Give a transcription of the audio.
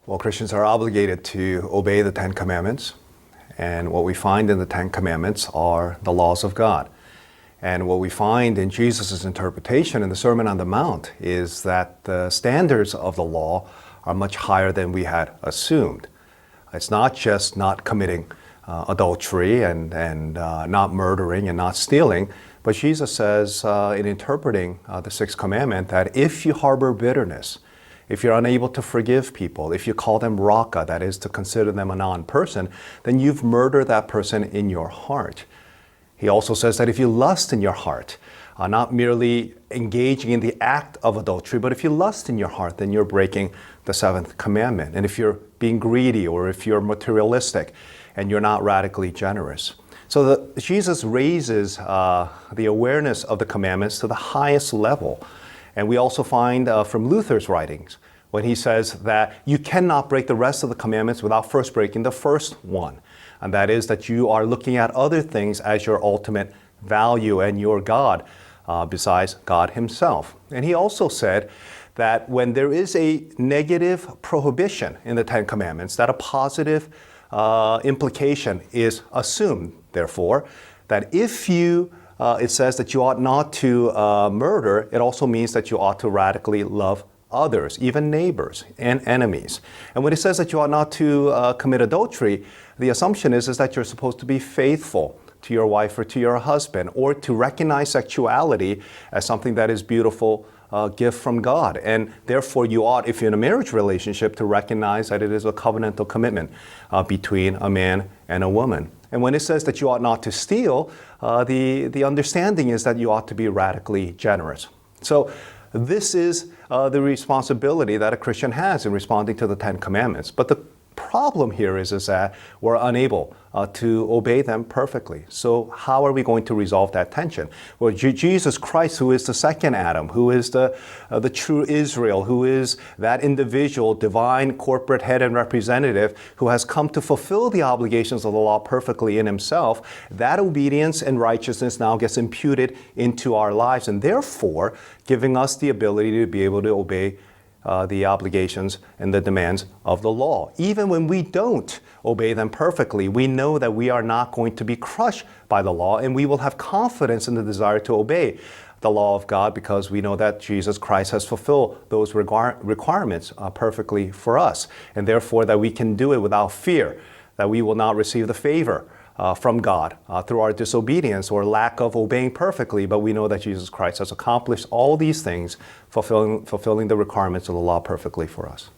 Well, Christians are obligated to obey the Ten Commandments. And what we find in the Ten Commandments are the laws of God. And what we find in Jesus' interpretation in the Sermon on the Mount is that the standards of the law are much higher than we had assumed. It's not just not committing adultery and not murdering and not stealing, but Jesus says in interpreting the Sixth Commandment that if you harbor bitterness, if you're unable to forgive people, if you call them raka, that is to consider them a non-person, then you've murdered that person in your heart. He also says that if you lust in your heart, not merely engaging in the act of adultery, but if you lust in your heart, then you're breaking the seventh commandment. And if you're being greedy or if you're materialistic and you're not radically generous. So Jesus raises the awareness of the commandments to the highest level. And we also find from Luther's writings when he says that you cannot break the rest of the commandments without first breaking the first one. And that is that you are looking at other things as your ultimate value and your God besides God himself. And he also said that when there is a negative prohibition in the Ten Commandments, that a positive implication is assumed. Therefore, that if you it says that you ought not to murder, it also means that you ought to radically love others, even neighbors and enemies. And when it says that you ought not to commit adultery, the assumption is that you're supposed to be faithful to your wife or to your husband, or to recognize sexuality as something that is beautiful gift from God. And therefore you ought, if you're in a marriage relationship, to recognize that it is a covenantal commitment between a man and a woman. And when it says that you ought not to steal, the understanding is that you ought to be radically generous. So this is the responsibility that a Christian has in responding to the Ten Commandments. But the problem here is that we're unable to obey them perfectly. So how are we going to resolve that tension? Well, Jesus Christ, who is the second Adam, who is the true Israel, who is that individual, divine corporate head and representative, who has come to fulfill the obligations of the law perfectly in himself, that obedience and righteousness now gets imputed into our lives, and therefore giving us the ability to be able to obey the obligations and the demands of the law. Even when we don't obey them perfectly, we know that we are not going to be crushed by the law, and we will have confidence in the desire to obey the law of God because we know that Jesus Christ has fulfilled those requirements perfectly for us, and therefore that we can do it without fear, that we will not receive the favor from God through our disobedience or lack of obeying perfectly, but we know that Jesus Christ has accomplished all these things, fulfilling the requirements of the law perfectly for us.